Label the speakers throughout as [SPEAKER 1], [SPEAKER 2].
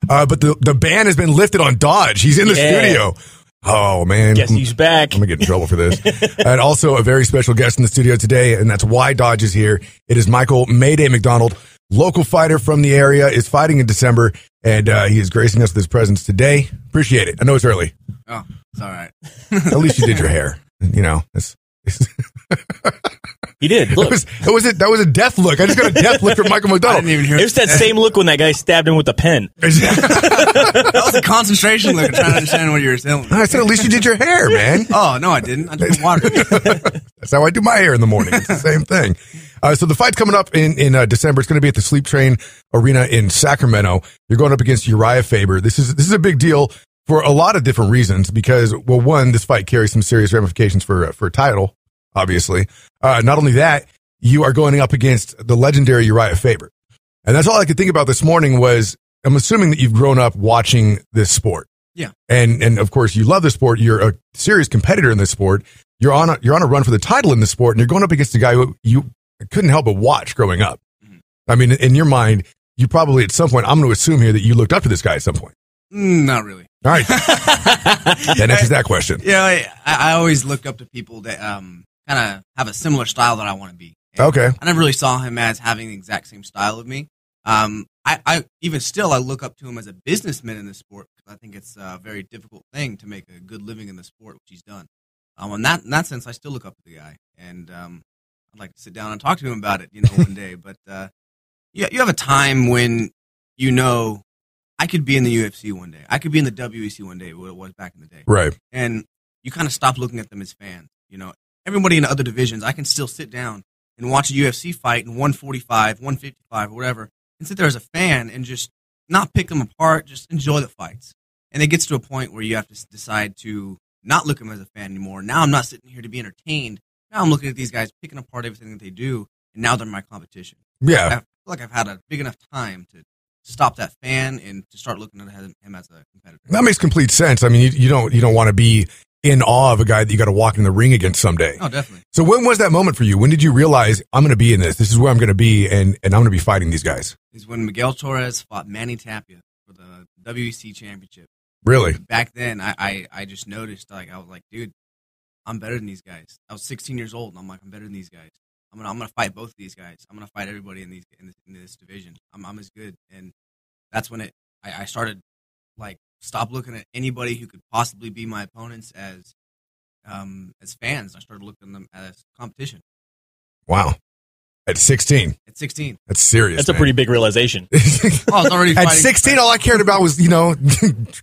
[SPEAKER 1] But the ban has been lifted on Dodge. He's in the studio. Oh, man.
[SPEAKER 2] Guess he's back.
[SPEAKER 1] I'm going to get in trouble for this. And also a very special guest in the studio today, and that's why Dodge is here. It is Michael Mayday McDonald, local fighter from the area, is fighting in December, and he is gracing us with his presence today. Appreciate it. I know it's early.
[SPEAKER 3] Oh, it's all right.
[SPEAKER 1] At least you did your hair. You know,
[SPEAKER 2] He did. Look.
[SPEAKER 1] That was a death look. I just got a death look from Michael McDonald.
[SPEAKER 3] I didn't even hear
[SPEAKER 2] It was that same look when that guy stabbed him with a pen.
[SPEAKER 3] That was a concentration look. I'm trying to understand what you were saying.
[SPEAKER 1] I said, at least you did your hair, man.
[SPEAKER 3] Oh, no, I didn't. I just put water.
[SPEAKER 1] That's how I do my hair in the morning. It's the same thing. So the fight's coming up in December. It's going to be at the Sleep Train Arena in Sacramento. You're going up against Urijah Faber. This is a big deal for a lot of different reasons because, well, one, this fight carries some serious ramifications for a title, obviously. Not only that, you are going up against the legendary Urijah Faber. And that's all I could think about this morning was, I'm assuming that you've grown up watching this sport.
[SPEAKER 3] Yeah.
[SPEAKER 1] And of course, you love the sport. You're a serious competitor in this sport. You're on a run for the title in this sport, and you're going up against a guy who you couldn't help but watch growing up. Mm-hmm. I mean, in your mind, you probably at some point, I'm going to assume here that you looked up to this guy at some point.
[SPEAKER 3] Not really.
[SPEAKER 1] All right. That answers that question.
[SPEAKER 3] Yeah, I always look up to people that kind of have a similar style that I want to be. And
[SPEAKER 1] okay.
[SPEAKER 3] I never really saw him as having the exact same style of me. I even still, I look up to him as a businessman in this sport because I think it's a very difficult thing to make a good living in the sport, which he's done. In that sense, I still look up to the guy, and I'd like to sit down and talk to him about it, one day. But you have a time when I could be in the UFC one day, I could be in the WEC one day, what it was back in the day,
[SPEAKER 1] right?
[SPEAKER 3] And you kind of stop looking at them as fans. Everybody in other divisions, I can still sit down and watch a UFC fight in 145, 155, or whatever, and sit there as a fan and just not pick them apart, just enjoy the fights. And it gets to a point where you have to decide to not look at them as a fan anymore. Now I'm not sitting here to be entertained. Now I'm looking at these guys picking apart everything that they do, and now they're my competition.
[SPEAKER 1] Yeah.
[SPEAKER 3] I feel like I've had a big enough time to stop that fan and to start looking at him as a competitor.
[SPEAKER 1] That makes complete sense. I mean, you don't want to be in awe of a guy that you got to walk in the ring against someday.
[SPEAKER 3] Oh, definitely.
[SPEAKER 1] So when was that moment for you? When did you realize I'm going to be in this? This is where I'm going to be, and I'm going to be fighting these guys?
[SPEAKER 3] Is when Miguel Torres fought Manny Tapia for the WEC championship.
[SPEAKER 1] Really?
[SPEAKER 3] Back then, I just noticed, I was like, dude, I'm better than these guys. I was 16 years old, and I'm like, I'm better than these guys. I'm gonna fight both of these guys. I'm gonna fight everybody in this division. I'm as good, and that's when I started stop looking at anybody who could possibly be my opponents as fans. I started looking at them as competition.
[SPEAKER 1] Wow. At 16.
[SPEAKER 3] At 16.
[SPEAKER 1] That's serious.
[SPEAKER 2] That's a pretty big realization.
[SPEAKER 3] I was already
[SPEAKER 1] At 16, all I cared about was,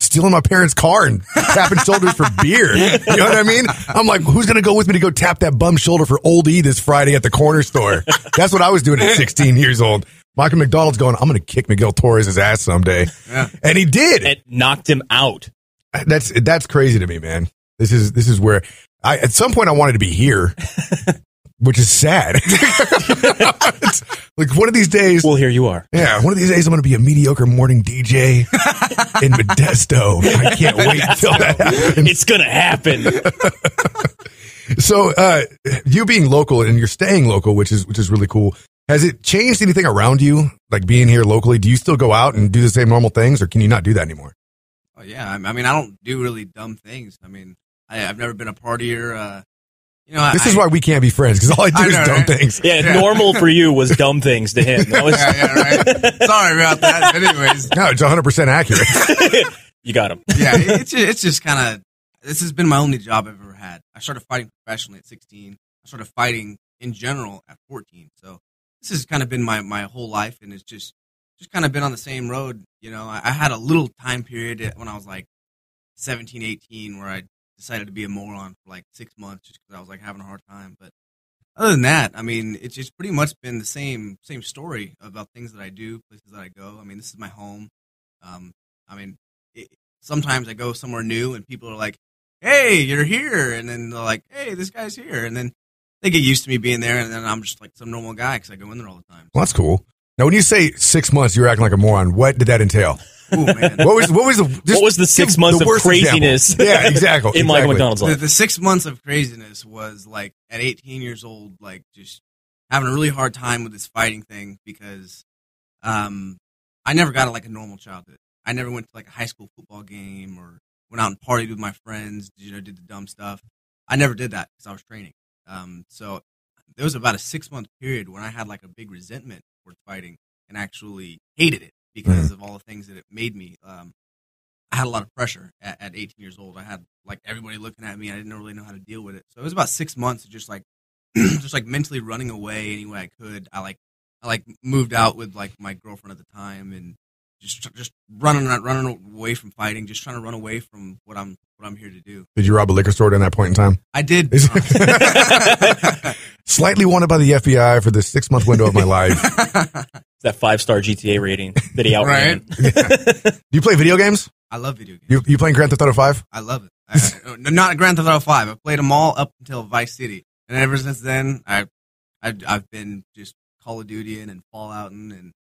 [SPEAKER 1] stealing my parents' car and tapping shoulders for beer. You know what I mean? I'm like, who's going to go with me to go tap that bum shoulder for Old E this Friday at the corner store? That's what I was doing at 16 years old. Michael McDonald's going, I'm going to kick Miguel Torres' ass someday. Yeah. And he did.
[SPEAKER 2] It knocked him out.
[SPEAKER 1] That's crazy to me, man. This is where at some point I wanted to be here. Which is sad. Like one of these days.
[SPEAKER 2] Well, here you are.
[SPEAKER 1] Yeah, one of these days I'm going to be a mediocre morning DJ in Modesto. I can't wait until that happens.
[SPEAKER 2] It's going to happen.
[SPEAKER 1] So, you being local and you're staying local, which is really cool. Has it changed anything around you? Like being here locally, do you still go out and do the same normal things, or can you not do that anymore?
[SPEAKER 3] Oh yeah, I mean I don't do really dumb things. I mean I've never been a partier.
[SPEAKER 1] This is why we can't be friends, because all I do is dumb things.
[SPEAKER 2] Yeah, normal for you was dumb things to him.
[SPEAKER 3] Yeah, right. Sorry about that. But anyways.
[SPEAKER 1] No, it's 100% accurate.
[SPEAKER 2] You got him.
[SPEAKER 3] Yeah, it's just kind of, this has been my only job I've ever had. I started fighting professionally at 16. I started fighting in general at 14. So this has kind of been my whole life, and it's just kind of been on the same road. I had a little time period when I was like 17, 18 where I decided to be a moron for 6 months just because I was having a hard time. But other than that, I mean, it's just pretty much been the same story about things that I do, places that I go. I mean, this is my home. Sometimes I go somewhere new and people are like, hey, you're here. And then they're like, hey, this guy's here. And then they get used to me being there. And then I'm just like some normal guy because I go in there all the time.
[SPEAKER 1] Well, that's cool. Now, when you say 6 months, you're acting like a moron. What did that entail?
[SPEAKER 3] Oh man,
[SPEAKER 1] what was
[SPEAKER 2] the 6 months of craziness?
[SPEAKER 1] Yeah, exactly.
[SPEAKER 2] In Michael McDonald's life,
[SPEAKER 3] the 6 months of craziness was at 18 years old, just having a really hard time with this fighting thing because I never got a normal childhood. I never went to like a high school football game or went out and partied with my friends, did the dumb stuff. I never did that because I was training. So there was about a 6-month period when I had like a big resentment towards fighting and actually hated it because of all the things that it made me. I had a lot of pressure at 18 years old. I had like everybody looking at me. I didn't really know how to deal with it. So it was about 6 months of just like mentally running away any way I could. I moved out with like my girlfriend at the time and just running away from fighting, just trying to run away from what I'm here to do.
[SPEAKER 1] Did you rob a liquor store during that point in time?
[SPEAKER 3] I did.
[SPEAKER 1] Slightly wanted by the FBI for the 6-month window of my life.
[SPEAKER 2] That 5-star GTA rating that he outran.
[SPEAKER 1] Right? Do you play video games?
[SPEAKER 3] I love video games.
[SPEAKER 1] You playing Grand Theft Auto 5?
[SPEAKER 3] I love it. Not Grand Theft Auto 5. I played them all up until Vice City, and ever since then, I've been just Call of Duty and Fallout and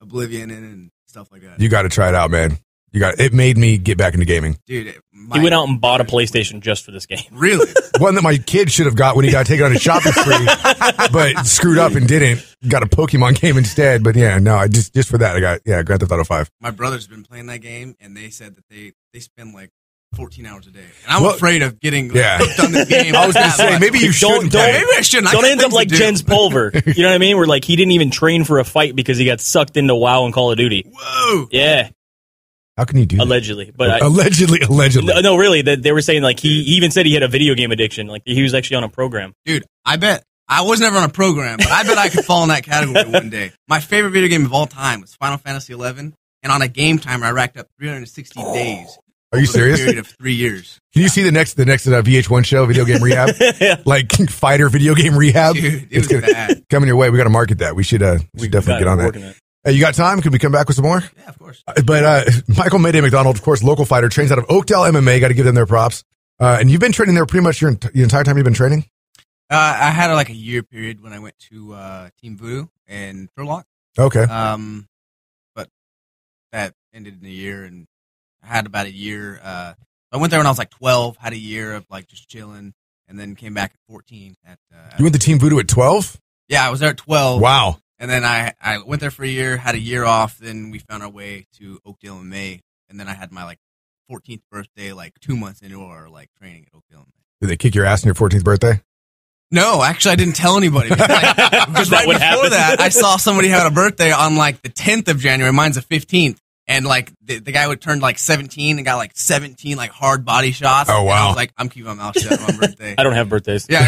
[SPEAKER 3] Oblivion and stuff like that.
[SPEAKER 1] You got to try it out, man. It made me get back into gaming.
[SPEAKER 3] Dude,
[SPEAKER 2] he went out and bought a PlayStation just for this game.
[SPEAKER 3] Really?
[SPEAKER 1] One that my kid should have got when he got taken on a shopping spree, but screwed up and didn't. Got a Pokemon game instead. But yeah, no, I just for that, I got Grand Theft Auto 5.
[SPEAKER 3] My brother's been playing that game, and they said that they spend like 14 hours a day. And I'm afraid of getting hooked on the game.
[SPEAKER 1] I was going to say, maybe you shouldn't.
[SPEAKER 3] Maybe I shouldn't.
[SPEAKER 2] Don't end up like Jens Pulver. You know what I mean? Where like he didn't even train for a fight because he got sucked into WoW and Call of Duty.
[SPEAKER 3] Whoa.
[SPEAKER 2] Yeah.
[SPEAKER 1] How can you do that?
[SPEAKER 2] Allegedly. But
[SPEAKER 1] allegedly.
[SPEAKER 2] No, really. They were saying like he even said he had a video game addiction. Like he was actually on a program.
[SPEAKER 3] Dude, I bet. I was never on a program, but I bet I could fall in that category one day. My favorite video game of all time was Final Fantasy XI, and on a game timer, I racked up 360 days.
[SPEAKER 1] Are you serious?
[SPEAKER 3] A period of 3 years.
[SPEAKER 1] Can you see the next VH1 show, Video Game Rehab?
[SPEAKER 2] Yeah.
[SPEAKER 1] Like Fighter Video Game Rehab?
[SPEAKER 3] Dude, it was bad.
[SPEAKER 1] Coming your way. We got to market that. We should definitely get on that. Hey, you got time? Can we come back with some more?
[SPEAKER 3] Yeah, of course.
[SPEAKER 1] But Michael McDonald, of course, local fighter, trains out of Oakdale MMA. Got to give them their props. And you've been training there pretty much your entire time you've been training?
[SPEAKER 3] I had like a year period when I went to Team Voodoo and Turlock.
[SPEAKER 1] Okay.
[SPEAKER 3] But that ended in a year, and I had about a year. I went there when I was like 12, had a year of like just chilling, and then came back at 14.
[SPEAKER 1] You went to Team Voodoo at 12?
[SPEAKER 3] Yeah, I was there at 12.
[SPEAKER 1] Wow.
[SPEAKER 3] And then I went there for a year, had a year off. Then we found our way to Oakdale in May, and then I had my like 14th birthday, like 2 months into our like training at Oakdale in May.
[SPEAKER 1] Did they kick your ass on your 14th birthday?
[SPEAKER 3] No, actually, I didn't tell anybody. Because right before that, I saw somebody had a birthday on like the 10th of January. Mine's the 15th. And like the guy would turn like 17 and got like 17 like hard body shots.
[SPEAKER 1] Oh, wow.
[SPEAKER 3] And I was like, I'm keeping my mouth shut on my birthday.
[SPEAKER 2] I don't have birthdays.
[SPEAKER 3] Yeah.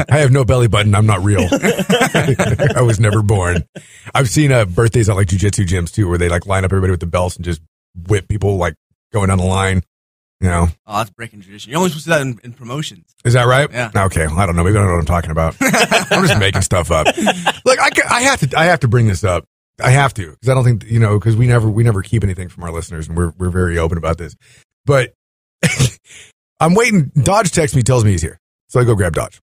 [SPEAKER 1] I have no belly button. I'm not real. I was never born. I've seen birthdays at like jiu-jitsu gyms too, where they like line up everybody with the belts and just whip people like going down the line. You know?
[SPEAKER 3] Oh, that's breaking tradition. You're only supposed to do that in promotions.
[SPEAKER 1] Is that right?
[SPEAKER 3] Yeah.
[SPEAKER 1] Okay. Well, I don't know. Maybe I don't know what I'm talking about. I'm just making stuff up. Look, I have to bring this up. I have to, because I don't think, because we never keep anything from our listeners, and we're very open about this. But I'm waiting. Dodge texts me, tells me he's here. So I go grab Dodge.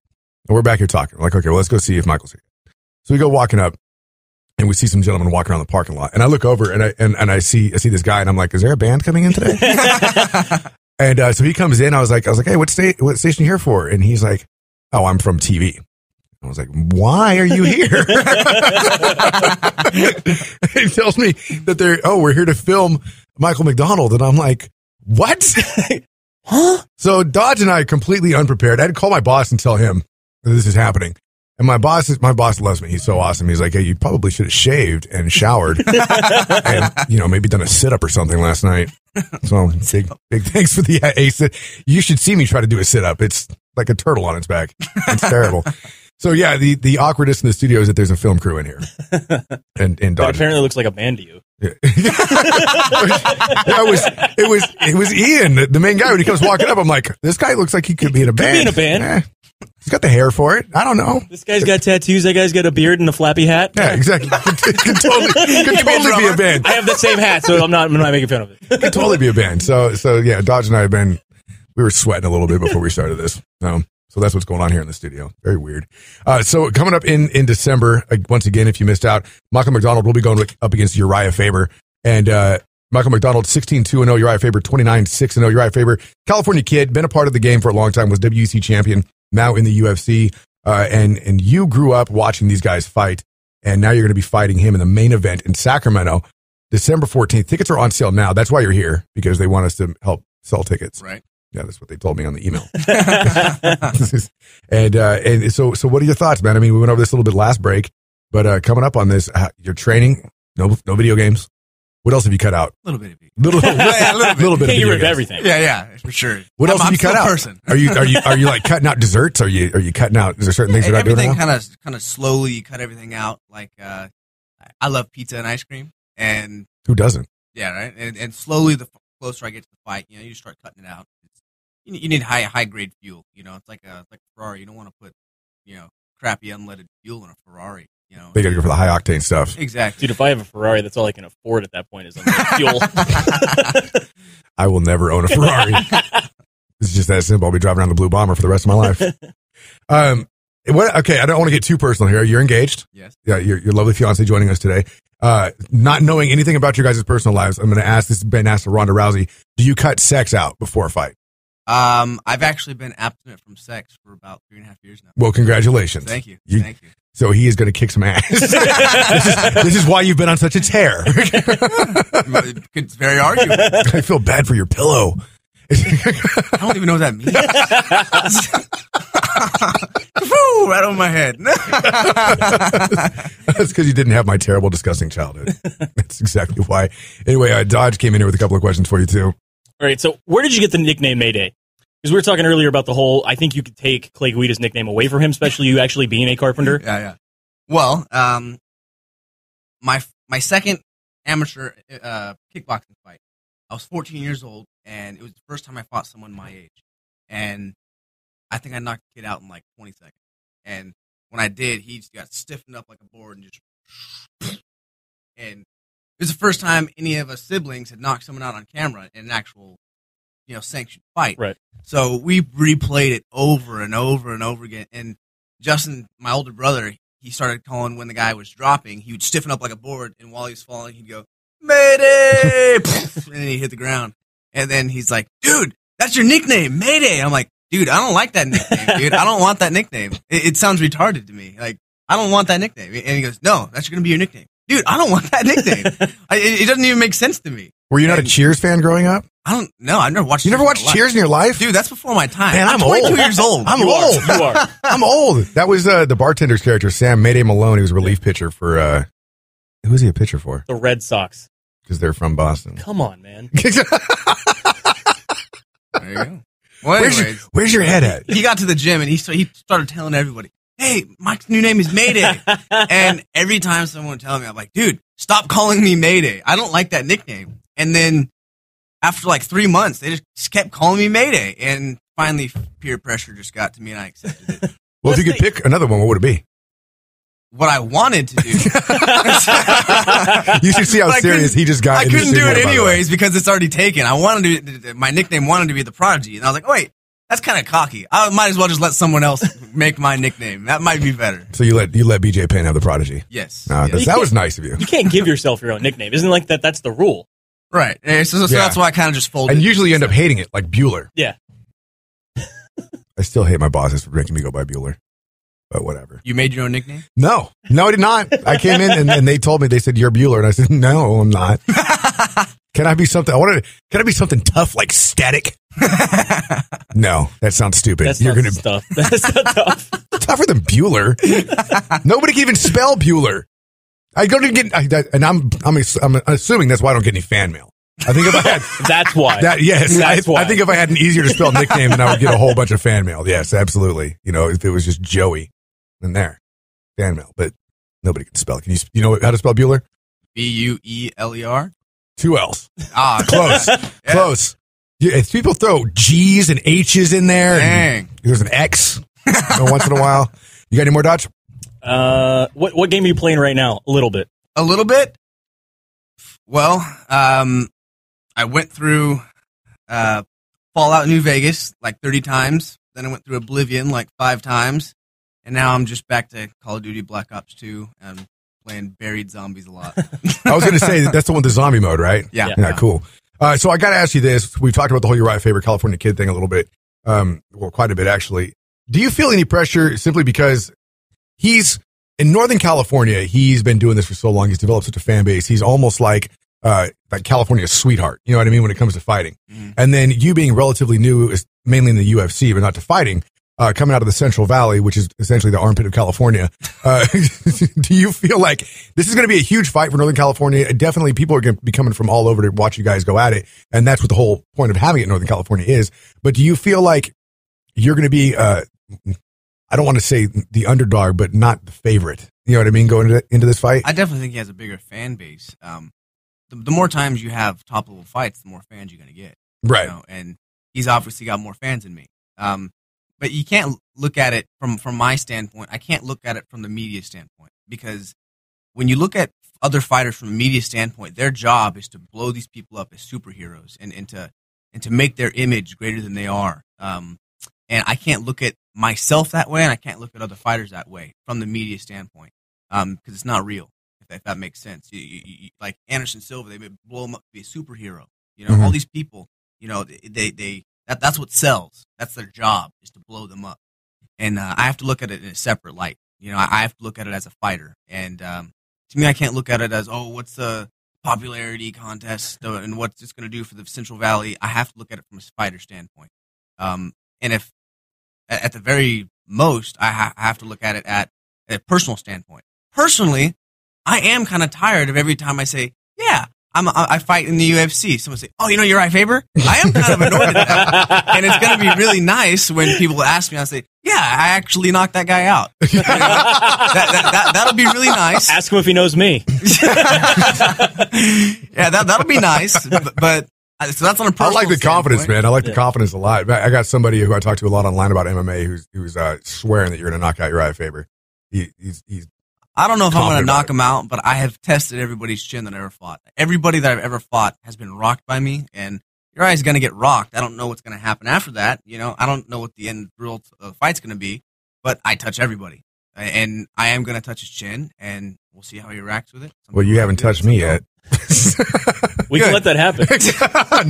[SPEAKER 1] And we're back here talking. We're like, okay, well, let's go see if Michael's here. So we go walking up, and we see some gentlemen walking around the parking lot. And I look over, and I see this guy, and I'm like, is there a band coming in today? And so he comes in. I was like, hey, what station you here for? And he's like, oh, I'm from TV. I was like, why are you here? He tells me that we're here to film Michael McDonald. And I'm like, what? Huh? So Dodge and I, completely unprepared. I had to call my boss and tell him that this is happening. And my boss loves me. He's so awesome. He's like, hey, you probably should have shaved and showered and, maybe done a sit-up or something last night. So big thanks for the ace. You should see me try to do a sit-up. It's like a turtle on its back. It's terrible. So yeah, the awkwardness in the studio is that there's a film crew in here. And Dodge.
[SPEAKER 2] It apparently looks like a band to you.
[SPEAKER 1] Yeah. It was Ian, the main guy. When he comes walking up, I'm like, this guy looks like he could be in a band.
[SPEAKER 2] Could be in a band.
[SPEAKER 1] He's got the hair for it. I don't know.
[SPEAKER 2] This guy's got tattoos. That guy's got a beard and a flappy hat.
[SPEAKER 1] Yeah, exactly. Could totally be a band.
[SPEAKER 2] I have the same hat, so I'm not making fun of it.
[SPEAKER 1] Could totally be a band. So yeah, Dodge and I we were sweating a little bit before we started this. So that's what's going on here in the studio. Very weird. So coming up in December, once again, if you missed out, Michael McDonald will be going up against Urijah Faber. And Michael McDonald, 16-2-0, Urijah Faber, 29-6-0. Urijah Faber, California kid, been a part of the game for a long time, was WEC champion, now in the UFC. And you grew up watching these guys fight, and now you're going to be fighting him in the main event in Sacramento. December 14th. Tickets are on sale now. That's why you're here, because they want us to help sell tickets.
[SPEAKER 3] Right.
[SPEAKER 1] Yeah, that's what they told me on the email. and so what are your thoughts, man? I mean, we went over this a little bit last break, but coming up on this, you're training, no video games. What else have you cut out?
[SPEAKER 3] A little bit of it.
[SPEAKER 1] Little bit
[SPEAKER 2] Can't
[SPEAKER 1] of
[SPEAKER 2] get
[SPEAKER 1] video
[SPEAKER 2] rid of
[SPEAKER 1] games.
[SPEAKER 2] everything.
[SPEAKER 3] Yeah, for sure.
[SPEAKER 1] What else have you cut out?
[SPEAKER 3] Person.
[SPEAKER 1] Are you like cutting out desserts? Are you cutting out? Is there certain things you're not doing now?
[SPEAKER 3] Everything kind of slowly. You cut everything out. Like I love pizza and ice cream, and
[SPEAKER 1] Who doesn't?
[SPEAKER 3] yeah, right. And slowly, the closer I get to the fight, you start cutting it out. You need high grade fuel. It's like a Ferrari. You don't want to put crappy unleaded fuel in a Ferrari.
[SPEAKER 1] They got to go for the high octane stuff.
[SPEAKER 3] Exactly.
[SPEAKER 2] Dude, if I have a Ferrari, that's all I can afford at that point is fuel.
[SPEAKER 1] I will never own a Ferrari. It's just that simple. I'll be driving around the Blue Bomber for the rest of my life. Okay, I don't want to get too personal here. You're engaged.
[SPEAKER 3] Yes.
[SPEAKER 1] Yeah, your lovely fiance joining us today. Not knowing anything about your guys' personal lives, I'm going to ask. This has been asked to Ronda Rousey. Do you cut sex out before a fight?
[SPEAKER 3] I've actually been abstinent from sex for about 3.5 years now.
[SPEAKER 1] Well, congratulations.
[SPEAKER 3] Thank you. Thank you.
[SPEAKER 1] So he is going to kick some ass. this is why you've been on such a tear.
[SPEAKER 3] It's very arguable.
[SPEAKER 1] I feel bad for your pillow.
[SPEAKER 3] I don't even know what that means. Woo, right on my head.
[SPEAKER 1] That's because you didn't have my terrible, disgusting childhood. That's exactly why. Anyway, Dodge came in here with a couple of questions for you, too.
[SPEAKER 2] All right, so where did you get the nickname Mayday? Because we were talking earlier about the whole, I think you could take Clay Guida's nickname away from him, especially you actually being a carpenter.
[SPEAKER 3] Yeah. Well, my second amateur kickboxing fight, I was 14 years old, and it was the first time I fought someone my age. And I think I knocked the kid out in like 20 seconds. And when I did, he just got stiffened up like a board and just... And it was the first time any of us siblings had knocked someone out on camera in an actual, sanctioned fight.
[SPEAKER 2] Right.
[SPEAKER 3] So we replayed it over and over and over again. And Justin, my older brother, he started calling when the guy was dropping. He would stiffen up like a board, and while he was falling, he'd go, Mayday! And then he'd hit the ground. And then he's like, dude, that's your nickname, Mayday. I'm like, dude, I don't like that nickname, dude. I don't want that nickname. It sounds retarded to me. Like, I don't want that nickname. And he goes, no, that's going to be your nickname. Dude, I don't want that nickname. It doesn't even make sense to me.
[SPEAKER 1] Were you not a Cheers fan growing up?
[SPEAKER 3] I don't know. I've never watched.
[SPEAKER 1] You never watched Cheers in your life?
[SPEAKER 3] Dude, that's before my time.
[SPEAKER 1] Man, I'm
[SPEAKER 3] 22
[SPEAKER 1] old.
[SPEAKER 3] years old.
[SPEAKER 1] I'm old.
[SPEAKER 2] You are.
[SPEAKER 1] I'm old. That was the bartender's character, Sam Mayday Malone. He was a relief pitcher for, who was he a pitcher for?
[SPEAKER 2] The Red Sox.
[SPEAKER 1] Because they're from Boston.
[SPEAKER 2] Come on, man.
[SPEAKER 3] There you go. Well, anyways,
[SPEAKER 1] where's your head at?
[SPEAKER 3] He got to the gym and he started telling everybody, hey, Mike's new name is Mayday. And every time someone would tell me, I'm like, dude, stop calling me Mayday. I don't like that nickname. And then after like 3 months, they just kept calling me Mayday. And finally, peer pressure just got to me and I accepted it.
[SPEAKER 1] Well, if you could pick another one, what would it be?
[SPEAKER 3] What I wanted to do.
[SPEAKER 1] You should see how serious he just got.
[SPEAKER 3] I couldn't do it anyways because it's already taken. I wanted to. My nickname wanted to be the Prodigy, and I was like, oh, wait, that's kind of cocky. I might as well just let someone else make my nickname. That might be better.
[SPEAKER 1] So you let BJ Penn have the Prodigy?
[SPEAKER 3] Yes.
[SPEAKER 1] Yes. That was nice of you.
[SPEAKER 2] You can't give yourself your own nickname. Isn't it like that? That's the rule.
[SPEAKER 3] Right. So that's why I kind of just folded.
[SPEAKER 1] And usually you end up hating it, like Bueller.
[SPEAKER 2] Yeah.
[SPEAKER 1] I still hate my bosses for making me go by Bueller. But whatever.
[SPEAKER 3] You made your own nickname?
[SPEAKER 1] No, I did not. I came in and they told me, they said, you're Bueller. And I said, no, I'm not. Can I be something? Can I be something tough like Static? No, that sounds stupid.
[SPEAKER 2] That's not tough. That's not tough.
[SPEAKER 1] Tougher than Bueller. Nobody can even spell Bueller. I don't even get, and I'm assuming that's why I don't get any fan mail. I think if I had,
[SPEAKER 2] that's why.
[SPEAKER 1] I think if I had an easier to spell nickname, then I would get a whole bunch of fan mail. Yes, absolutely. If it was just Joey, then there, fan mail. But nobody can spell. Can you know how to spell Bueller?
[SPEAKER 3] Bueller.
[SPEAKER 1] 2 L's.
[SPEAKER 3] Close.
[SPEAKER 1] Close. Yeah, if people throw G's and H's in there,
[SPEAKER 3] dang.
[SPEAKER 1] There's an X once in a while. You got any more, Dodge?
[SPEAKER 2] What game are you playing right now? A little bit.
[SPEAKER 3] A little bit. Well, I went through Fallout New Vegas like 30 times. Then I went through Oblivion like 5 times. And now I'm just back to Call of Duty Black Ops 2 and playing Buried Zombies a lot.
[SPEAKER 1] I was going to say that's the one with the zombie mode, right?
[SPEAKER 3] Yeah.
[SPEAKER 1] Cool. So I got to ask you this. We've talked about the whole Uriah Faber California kid thing a little bit. Quite a bit, actually. Do you feel any pressure simply because he's in Northern California? He's been doing this for so long. He's developed such a fan base. He's almost like like California's sweetheart. You know what I mean when it comes to fighting.
[SPEAKER 3] Mm-hmm.
[SPEAKER 1] And then you being relatively new, is mainly in the UFC, but not to fighting. Coming out of the Central Valley, which is essentially the armpit of California, do you feel like this is going to be a huge fight for Northern California? Definitely people are going to be coming from all over to watch you guys go at it, and that's what the whole point of having it in Northern California is. But do you feel like you're going to be, I don't want to say the underdog, but not the favorite? You know what I mean, going into this fight?
[SPEAKER 3] I definitely think he has a bigger fan base. The more times you have top-level fights, the more fans you're going to get.
[SPEAKER 1] Right.
[SPEAKER 3] You know? And he's obviously got more fans than me. But you can't look at it from my standpoint. I can't look at it from the media standpoint, because when you look at other fighters from a media standpoint, their job is to blow these people up as superheroes and to make their image greater than they are. And I can't look at myself that way, and I can't look at other fighters that way from the media standpoint, because it's not real. If that makes sense, like Anderson Silva, they blow him up to be a superhero. You know, all these people, you know, that's what sells. That's their job, is to blow them up. And I have to look at it in a separate light. You know, I have to look at it as a fighter. And to me, I can't look at it as, oh, what's the popularity contest and what's it's going to do for the Central Valley. I have to look at it from a fighter standpoint. And if at the very most, I have to look at it at a personal standpoint. Personally, I am kind of tired of every time I say, yeah, I fight in the UFC. Someone say, oh, you know Urijah Faber? I am kind of annoyed at that. And it's going to be really nice when people ask me, I say, yeah, I actually knocked that guy out. You know, that'll be really nice.
[SPEAKER 2] Ask him if he knows me.
[SPEAKER 3] Yeah, that'll be nice. But so that's on a personal
[SPEAKER 1] I like the confidence,
[SPEAKER 3] standpoint.
[SPEAKER 1] man. I like the confidence a lot. I got somebody who I talk to a lot online about MMA who's swearing that you're going to knock out Urijah Faber. He's
[SPEAKER 3] I don't know if I'm going to
[SPEAKER 1] confident
[SPEAKER 3] knock
[SPEAKER 1] about
[SPEAKER 3] him out, but I have tested everybody's chin that I ever fought. Everybody that I've ever fought has been rocked by me, and Urijah's going to get rocked. I don't know what's going to happen after that. You know, I don't know what the end result of the fight's going to be, but I touch everybody, and I am going to touch his chin, and we'll see how he reacts with it.
[SPEAKER 1] Well, you haven't touched me yet.
[SPEAKER 2] We can let that happen.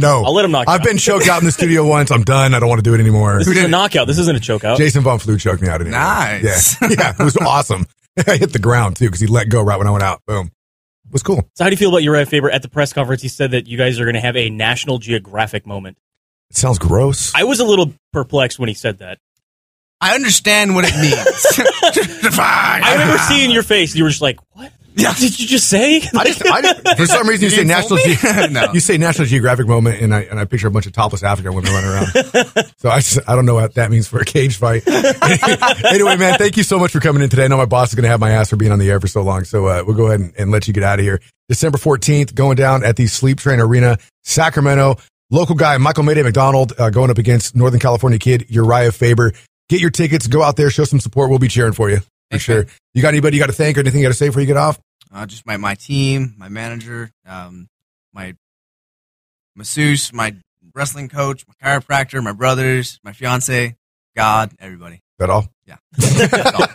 [SPEAKER 1] No.
[SPEAKER 2] I'll let him knock you
[SPEAKER 1] I've
[SPEAKER 2] out.
[SPEAKER 1] been choked out in the studio once. I'm done. I don't want to do it anymore.
[SPEAKER 2] This is a knockout. This isn't a chokeout.
[SPEAKER 1] Jason Von Flew choked me out anyway.
[SPEAKER 3] Nice.
[SPEAKER 1] Yeah. Yeah, it was awesome. I hit the ground, too, because he let go right when I went out. Boom. It was cool.
[SPEAKER 2] So how do you feel about Urijah Faber? At the press conference, he said that you guys are going to have a National Geographic moment.
[SPEAKER 1] It sounds gross.
[SPEAKER 2] I was a little perplexed when he said that.
[SPEAKER 3] I understand what it means.
[SPEAKER 2] I remember seeing your face. You were just like, what?
[SPEAKER 3] Yeah.
[SPEAKER 2] Did you just say?
[SPEAKER 1] For some reason, you say
[SPEAKER 3] No.
[SPEAKER 1] you say National Geographic moment, and I picture a bunch of topless African women running around. So I don't know what that means for a cage fight. Anyway, man, thank you so much for coming in today. I know my boss is going to have my ass for being on the air for so long, so we'll go ahead and let you get out of here. December 14th, going down at the Sleep Train Arena, Sacramento. Local guy Michael McDonald going up against Northern California kid Urijah Faber. Get your tickets, go out there, show some support. We'll be cheering for you. For
[SPEAKER 3] Thanks,
[SPEAKER 1] sure.
[SPEAKER 3] man.
[SPEAKER 1] You got anybody you got to thank or anything you got to say before you get off?
[SPEAKER 3] Just my team, my manager, my masseuse, my wrestling coach, my chiropractor, my brothers, my fiance, God, everybody.
[SPEAKER 1] Is that all?
[SPEAKER 3] Yeah. That's all.